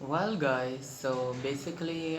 Well guys, so basically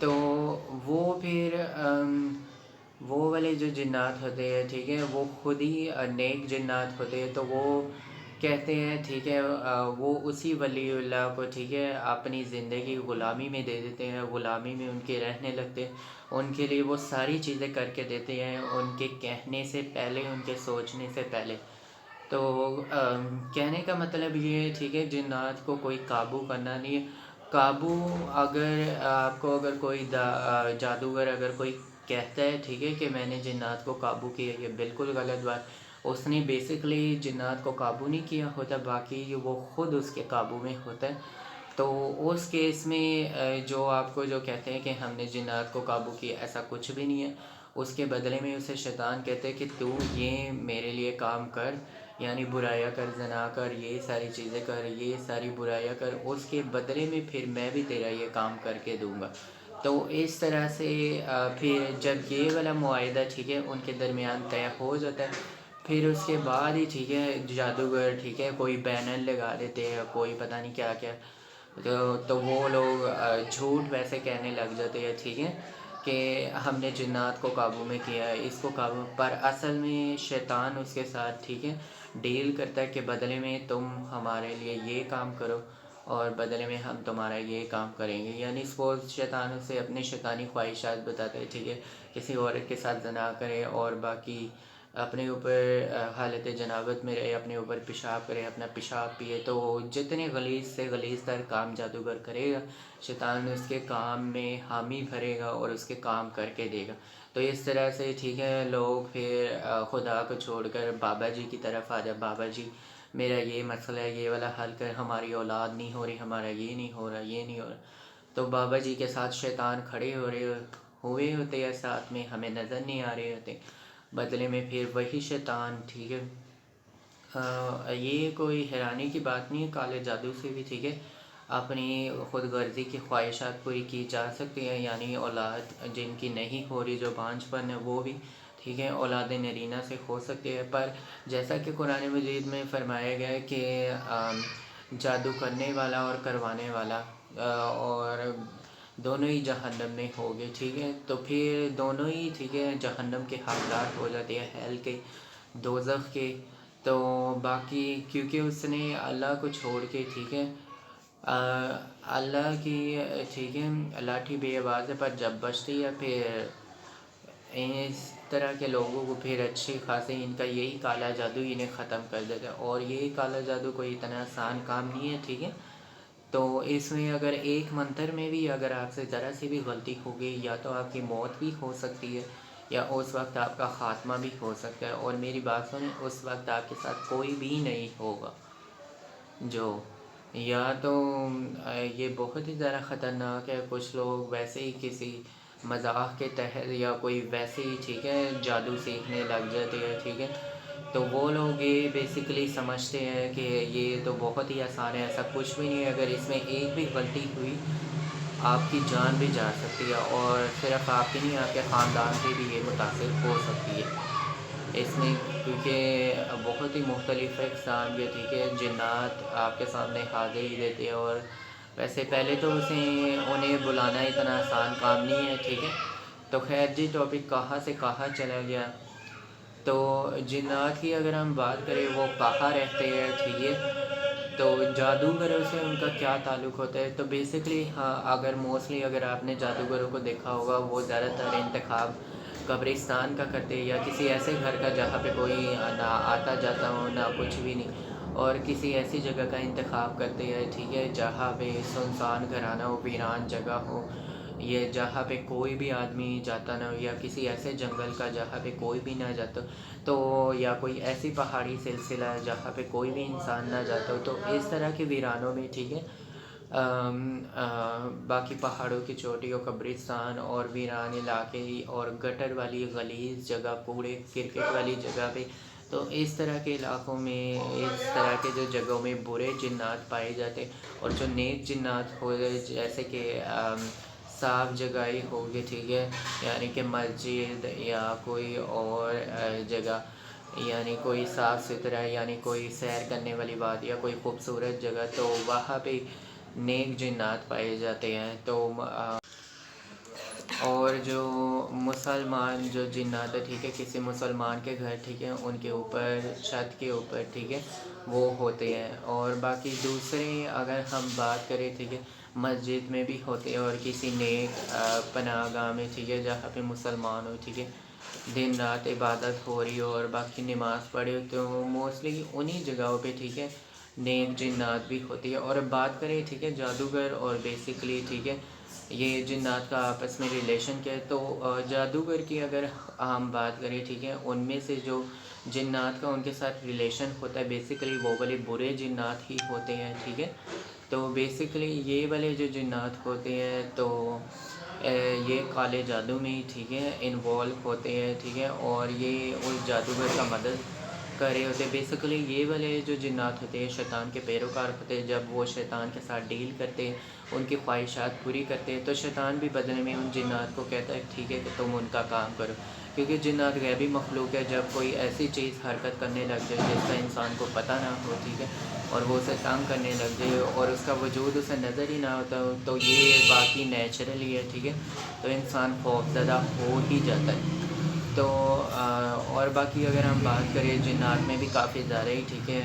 تو وہ پھر وہ والے جو جنات ہوتے ہیں ٹھیک ہے، وہ خود ہی نیک جنات ہوتے ہیں، تو وہ کہتے ہیں ٹھیک ہے وہ اسی ولی اللہ کو ٹھیک ہے اپنی زندگی غلامی میں دے دیتے ہیں، غلامی میں ان کے رہنے لگتے ہیں، ان کے لیے وہ ساری چیزیں کر کے دیتے ہیں ان کے کہنے سے پہلے، ان کے سوچنے سے پہلے۔ تو کہنے کا مطلب یہ ہے ٹھیک ہے، جنات کو کوئی قابو کرنا نہیں ہے۔ قابو اگر آپ کو اگر کوئی جادوگر اگر کوئی کہتا ہے ٹھیک ہے کہ میں نے جنات کو قابو کیا، یہ بالکل غلط بات۔ اس نے بیسکلی جنات کو قابو نہیں کیا ہوتا، باقی وہ خود اس کے قابو میں ہوتا ہے۔ تو اس کیس میں جو آپ کو جو کہتے ہیں کہ ہم نے جنات کو قابو کیا، ایسا کچھ بھی نہیں ہے۔ اس کے بدلے میں اسے شیطان کہتے ہیں کہ تو یہ میرے لیے کام کر، یعنی برائیاں کر، زنا کر، یہ ساری چیزیں کر، یہ ساری برائیاں کر، اس کے بدلے میں پھر میں بھی تیرا یہ کام کر کے دوں گا۔ تو اس طرح سے پھر جب یہ والا معاہدہ ٹھیک ہے ان کے درمیان طے ہو جاتا ہے، پھر اس کے بعد ہی ٹھیک ہے جادوگر ٹھیک ہے کوئی بینر لگا دیتے ہیں، کوئی پتہ نہیں کیا کیا، تو وہ لوگ جھوٹ ویسے کہنے لگ جاتے ہیں ٹھیک ہے کہ ہم نے جنات کو قابو میں کیا ہے، اس کو قابو، پر اصل میں شیطان اس کے ساتھ ٹھیک ہے ڈیل کرتا ہے کہ بدلے میں تم ہمارے لیے یہ کام کرو اور بدلے میں ہم تمہارا یہ کام کریں گے، یعنی سپوز شیطان اسے اپنی شیطانی خواہشات بتاتے ہیں ٹھیک ہے، کسی عورت کے ساتھ زنا کرے اور باقی اپنے اوپر حالت جنابت میں رہے، اپنے اوپر پیشاب کرے، اپنا پیشاب پیے، تو جتنے غلیظ سے غلیظ تر کام جادوگر کرے گا، شیطان اس کے کام میں حامی بھرے گا اور اس کے کام کر کے دے گا۔ تو اس طرح سے ٹھیک ہے لوگ پھر خدا کو چھوڑ کر بابا جی کی طرف آ جائے، بابا جی میرا یہ مسئلہ ہے، یہ والا حل کر، ہماری اولاد نہیں ہو رہی، ہمارا یہ نہیں ہو رہا، یہ نہیں ہو رہا، تو بابا جی کے ساتھ شیطان کھڑے ہوئے ہوتے ہیں ساتھ میں، ہمیں نظر نہیں آ رہے ہوتے، بدلے میں پھر وہی شیطان ٹھیک ہے یہ کوئی حیرانی کی بات نہیں ہے، کالے جادو سے بھی ٹھیک ہے اپنی خود غرضی کی خواہشات پوری کی جا سکتی ہیں، یعنی اولاد جن کی نہیں ہو رہی، جو بانجھ پن ہے، وہ بھی ٹھیک ہے اولاد نرینہ سے ہو سکتے ہیں، پر جیسا کہ قرآن مجید میں فرمایا گیا ہے کہ جادو کرنے والا اور کروانے والا اور دونوں ہی جہنم میں ہوگے ٹھیک ہے، تو پھر دونوں ہی ٹھیک ہے جہنم کے حقدار ہو جاتے ہیں، ہیل کے، دوزخ کے۔ تو باقی کیونکہ اس نے اللہ کو چھوڑ کے ٹھیک ہے اللہ کی ٹھیک ہے لاٹھی بے آواز ہے پر جب بجتی ہے، پھر اس طرح کے لوگوں کو پھر اچھی خاصی ان کا یہی کالا جادو انہیں ختم کر دیتا ہے، اور یہی کالا جادو کوئی اتنا آسان کام نہیں ہے ٹھیک ہے۔ تو اس میں اگر ایک منتر میں بھی اگر آپ سے ذرا سی بھی غلطی ہوگی، یا تو آپ کی موت بھی ہو سکتی ہے، یا اس وقت آپ کا خاتمہ بھی ہو سکتا ہے، اور میری بات سنیں اس وقت آپ کے ساتھ کوئی بھی نہیں ہوگا، جو یا تو یہ بہت ہی زیادہ خطرناک ہے، کچھ لوگ ویسے ہی کسی مذاق کے تحت یا کوئی ویسے ہی ٹھیک ہے جادو سیکھنے لگ جاتے ہیں ٹھیک ہے، تو وہ لوگ یہ بیسیکلی سمجھتے ہیں کہ یہ تو بہت ہی آسان ہے، ایسا کچھ بھی نہیں ہے، اگر اس میں ایک بھی غلطی ہوئی آپ کی جان بھی جا سکتی ہے، اور صرف آپ کی نہیں آپ کے خاندان کی بھی یہ متاثر ہو سکتی ہے اس میں، کیونکہ بہت ہی مختلف اقسام کے ٹھیک ہے جنات آپ کے سامنے حاضری دیتے ہیں، اور ویسے پہلے تو انہیں بلانا اتنا آسان کام نہیں ہے ٹھیک ہے۔ تو خیر جی ٹاپک کہاں سے کہاں چلا گیا، تو جنات کی اگر ہم بات کریں وہ کہاں رہتے ہیں ٹھیک ہے، تو جادوگروں سے ان کا کیا تعلق ہوتا ہے، تو بیسکلی ہاں اگر موسٹلی اگر آپ نے جادوگروں کو دیکھا ہوگا وہ زیادہ تر انتخاب قبرستان کا کرتے ہیں، یا کسی ایسے گھر کا جہاں پہ کوئی نہ آتا جاتا ہو نہ کچھ بھی نہیں، اور کسی ایسی جگہ کا انتخاب کرتے ہیں ٹھیک ہے جہاں پہ سنسان گھرانہ ہو، ویران جگہ ہو، یہ جہاں پہ کوئی بھی آدمی جاتا نہ ہو، یا کسی ایسے جنگل کا جہاں پہ کوئی بھی نہ جاتا ہو، تو یا کوئی ایسی پہاڑی سلسلہ ہے جہاں پہ کوئی بھی انسان نہ جاتا ہو، تو اس طرح کے ویرانوں میں ٹھیک ہے باقی پہاڑوں کی چوٹیوں، قبرستان اور ویران علاقے اور گٹر والی غلیظ جگہ، کوڑے کرکٹ والی جگہ پہ، تو اس طرح کے علاقوں میں، اس طرح کے جو جگہوں میں برے جنات پائے جاتے ہیں، اور جو نیک جنات ہو جیسے کہ صاف جگہیں ہوگی ٹھیک ہے، یعنی کہ مسجد یا کوئی اور جگہ، یعنی کوئی صاف ستھرا، یعنی کوئی سیر کرنے والی بات یا کوئی خوبصورت جگہ، تو وہاں پہ نیک جنات پائے جاتے ہیں۔ تو اور جو مسلمان جو جنات ہے ٹھیک ہے، کسی مسلمان کے گھر ٹھیک ہے، ان کے اوپر چھت کے اوپر ٹھیک ہے وہ ہوتے ہیں۔ اور باقی دوسرے اگر ہم بات کریں ٹھیک ہے، مسجد میں بھی ہوتے ہیں، اور کسی نیک پناہ گاہ میں ٹھیک ہے جہاں پہ مسلمان ہو ٹھیک ہے، دن رات عبادت ہو رہی ہو اور باقی نماز پڑھے ہو، تو موسٹلی انہی جگہوں پہ ٹھیک ہے نیک جنات بھی ہوتی ہے۔ اور اب بات کریں ٹھیک ہے جادوگر اور بیسکلی ٹھیک ہے یہ جنات کا آپس میں ریلیشن کیا ہے، تو جادوگر کی اگر ہم بات کریں ٹھیک ہے، ان میں سے جو جنات کا ان کے ساتھ ریلیشن ہوتا ہے بیسکلی وہ والے برے جنات ہی ہوتے ہیں ٹھیک ہے۔ تو بیسکلی یہ والے جو جنات ہوتے ہیں تو یہ کالے جادو میں ہی ٹھیک ہے انوالو ہوتے ہیں ٹھیک ہے، اور یہ اس جادوگر کا مدد کر رہے ہوتے ہیں۔ بیسکلی یہ والے جو جنات ہوتے ہیں شیطان کے پیروکار ہوتے ہیں، جب وہ شیطان کے ساتھ ڈیل کرتے ہیں، ان کی خواہشات پوری کرتے ہیں، تو شیطان بھی بدلے میں ان جنات کو کہتا ہے ٹھیک ہے کہ تم ان کا کام کرو، کیونکہ جنات غیبی مخلوق ہے۔ جب کوئی ایسی چیز حرکت کرنے لگ جائے جس کا انسان کو پتہ نہ ہو ٹھیک ہے، اور وہ اسے تنگ کرنے لگ جائے اور اس کا وجود اسے نظر ہی نہ ہوتا ہو، تو یہ باقی نیچرلی ہے ٹھیک ہے، تو انسان خوف زدہ ہو ہی جاتا ہے۔ تو اور باقی اگر ہم بات کریں جنات میں بھی کافی زیادہ ہی ٹھیک ہے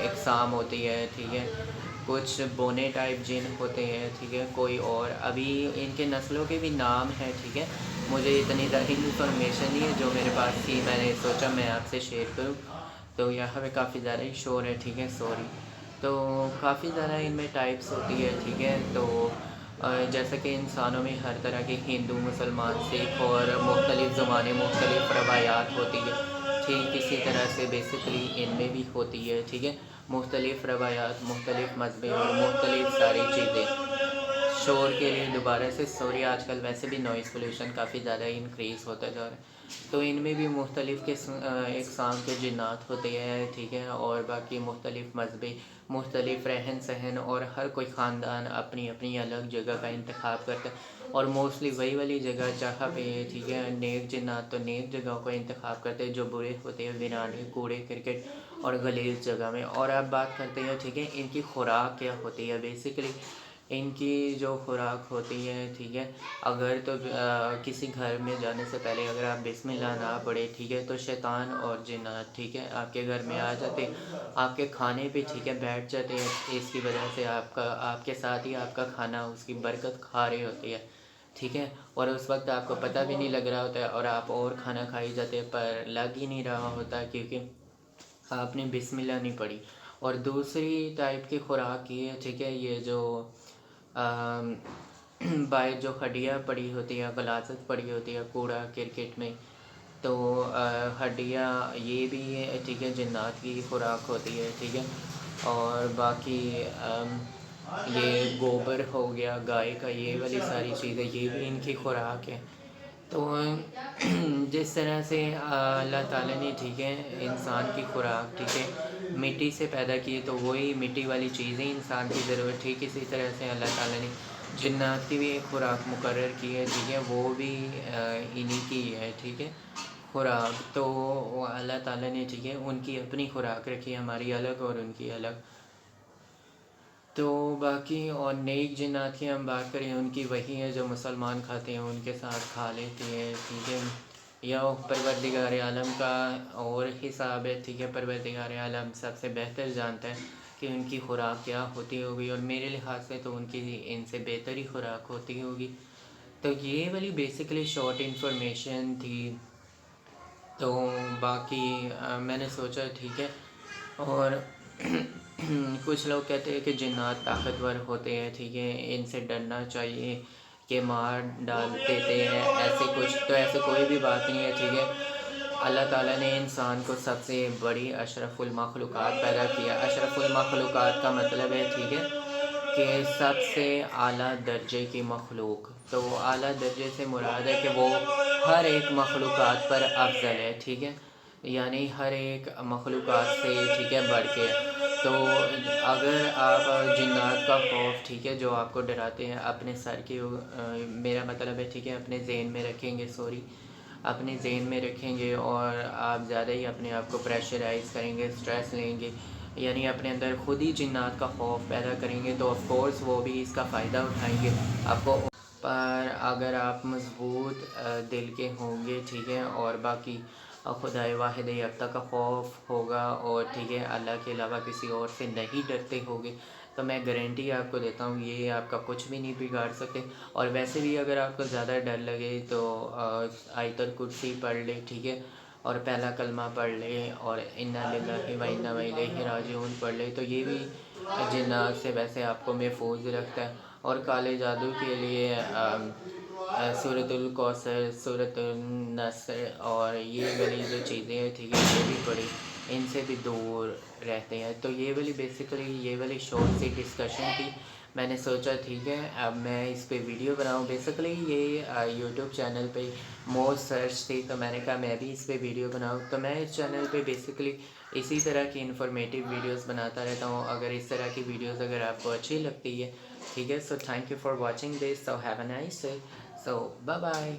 اقسام ہوتی ہے ٹھیک ہے، کچھ بونے ٹائپ جن ہوتے ہیں ٹھیک ہے، کوئی اور ابھی ان کے نسلوں کے بھی نام ہیں ٹھیک ہے، مجھے اتنی زیادہ انفارمیشن نہیں ہے، جو میرے پاس تھی میں نے سوچا میں آپ سے شیئر کروں۔ تو یہاں پہ کافی زیادہ ہی شور ہے ٹھیک ہے، سوری۔ تو کافی زیادہ ان میں ٹائپس ہوتی ہے ٹھیک ہے، تو جیسا کہ انسانوں میں ہر طرح کے ہندو مسلمان سکھ اور مختلف زبانیں مختلف روایات ہوتی ہے ٹھیک، اسی طرح سے بیسکلی ان میں بھی ہوتی ہے ٹھیک ہے، مختلف روایات مختلف مذہبیں اور مختلف ساری چیزیں۔ شور کے لیے دوبارہ سے سوری، آج کل ویسے بھی نوائز پولیوشن کافی زیادہ انکریز ہوتا جا رہا ہے۔ تو ان میں بھی مختلف اقسام کے جنات ہوتے ہیں ٹھیک ہے، اور باقی مختلف مذہبی مختلف رہن سہن، اور ہر کوئی خاندان اپنی اپنی الگ جگہ کا انتخاب کرتا ہے، اور موسٹلی وہی والی جگہ جہاں پہ ٹھیک ہے نیک جنات تو نیک جگہوں کا انتخاب کرتے ہیں، جو برے ہوتے ہیں ویرانے کوڑے کرکٹ اور غلیظ جگہ میں۔ اور اب بات کرتے ہیں ٹھیک ہے ان کی خوراک کیا ہوتی ہے۔ بیسکلی ان کی جو خوراک ہوتی ہے ٹھیک ہے، اگر تو کسی گھر میں جانے سے پہلے اگر آپ بسم اللہ نہ پڑھے ٹھیک ہے، تو شیطان اور جنات ٹھیک ہے آپ کے گھر میں آ جاتے، آپ کے کھانے پہ ٹھیک ہے بیٹھ جاتے ہیں، اس کی وجہ سے آپ کے ساتھ ہی آپ کا کھانا اس کی برکت کھا رہی ہوتی ہے ٹھیک ہے، اور اس وقت آپ کو پتہ بھی نہیں لگ رہا ہوتا ہے، اور آپ اور کھانا کھائی جاتے ہیں پر لگ ہی نہیں رہا ہوتا کیونکہ آپ نے بسم اللہ نہیں پڑھی۔ اور دوسری ٹائپ کی خوراک یہ ہے ٹھیک ہے، یہ جو باہر جو ہڈیاں پڑی ہوتی ہے، غلاظت پڑی ہوتی ہے کوڑا کرکٹ میں، تو ہڈیاں یہ بھی ہے ٹھیک ہے جنات کی خوراک ہوتی ہے ٹھیک ہے۔ اور باقی یہ گوبر ہو گیا گائے کا، یہ والی ساری چیزیں یہ بھی ان کی خوراک ہے۔ تو جس طرح سے اللہ تعالیٰ نے ٹھیک ہے انسان کی خوراک ٹھیک ہے مٹی سے پیدا کی، تو وہی مٹی والی چیزیں انسان کی ضرورت ٹھیک اسی طرح سے اللہ تعالیٰ نے جنات کی بھی ایک خوراک مقرر کی ہے ٹھیک ہے، وہ بھی انہی کی ہے ٹھیک ہے خوراک۔ تو اللہ تعالیٰ نے ٹھیک ہے ان کی اپنی خوراک رکھی، ہماری الگ اور ان کی الگ۔ تو باقی اور نیک جنات کی ہم بات کریں، ان کی وہی ہے جو مسلمان کھاتے ہیں ان کے ساتھ کھا لیتے ہیں ٹھیک ہے، یا پروردگار عالم کا اور حساب ہے ٹھیک ہے، پروردگار عالم سب سے بہتر جانتا ہے کہ ان کی خوراک کیا ہوتی ہوگی، اور میرے لحاظ سے تو ان کی ان سے بہتر ہی خوراک ہوتی ہوگی۔ تو یہ والی بیسکلی شارٹ انفارمیشن تھی، تو باقی میں نے سوچا ٹھیک ہے۔ اور کچھ لوگ کہتے ہیں کہ جنات طاقتور ہوتے ہیں ٹھیک ہے، ان سے ڈرنا چاہیے کہ مار ڈال دیتے ہیں، ایسے کچھ تو ایسے کوئی بھی بات نہیں ہے ٹھیک ہے۔ اللہ تعالیٰ نے انسان کو سب سے بڑی اشرف المخلوقات پیدا کیا۔ اشرف المخلوقات کا مطلب ہے ٹھیک ہے کہ سب سے اعلیٰ درجے کی مخلوق، تو اعلیٰ درجے سے مراد ہے کہ وہ ہر ایک مخلوقات پر افضل ہے ٹھیک ہے، یعنی ہر ایک مخلوقات سے ٹھیک ہے بڑھ کے۔ تو اگر آپ جنات کا خوف ٹھیک ہے جو آپ کو ڈراتے ہیں اپنے سر کے میرا مطلب ہے ٹھیک ہے اپنے ذہن میں رکھیں گے، اپنے ذہن میں رکھیں گے، اور آپ زیادہ ہی اپنے آپ کو پریشرائز کریں گے، سٹریس لیں گے، یعنی اپنے اندر خود ہی جنات کا خوف پیدا کریں گے، تو آف کورس وہ بھی اس کا فائدہ اٹھائیں گے آپ کو۔ پر اگر آپ مضبوط دل کے ہوں گے، ٹھیک ہے، اور باقی خدائے واحد یکتا کا خوف ہوگا، اور ٹھیک ہے اللہ کے علاوہ کسی اور سے نہیں ڈرتے ہوگے، تو میں گارنٹی آپ کو دیتا ہوں یہ آپ کا کچھ بھی نہیں بگاڑ سکتے۔ اور ویسے بھی اگر آپ کو زیادہ ڈر لگے تو آیت الکرسی پڑھ لے، ٹھیک ہے، اور پہلا کلمہ پڑھ لے، اور انا للہ و انا الیہ راجعون پڑھ لے، تو یہ بھی جنات سے ویسے آپ کو محفوظ رکھتا ہے۔ اور کالے جادو کے لیے سورۃ الکوثر، سورۃ النصر، اور یہ والی جو چیزیں ہیں، ٹھیک ہے، یہ بھی پڑھی، ان سے بھی دور رہتے ہیں۔ تو یہ والی بیسیکلی یہ والی شارٹ سی ڈسکشن تھی، میں نے سوچا ٹھیک ہے اب میں اس پہ ویڈیو بناؤں۔ بیسیکلی یہ یوٹیوب چینل پہ موسٹ سرچ تھی، تو میں نے کہا میں بھی اس پہ ویڈیو بناؤں۔ تو میں اس چینل پہ بیسیکلی اسی طرح کی انفارمیٹیو ویڈیوز بناتا رہتا ہوں۔ اگر اس طرح کی ویڈیوز اگر آپ کو اچھی لگتی ہے، ٹھیک ہے، so thank you for watching this, so have a nice day, so bye bye.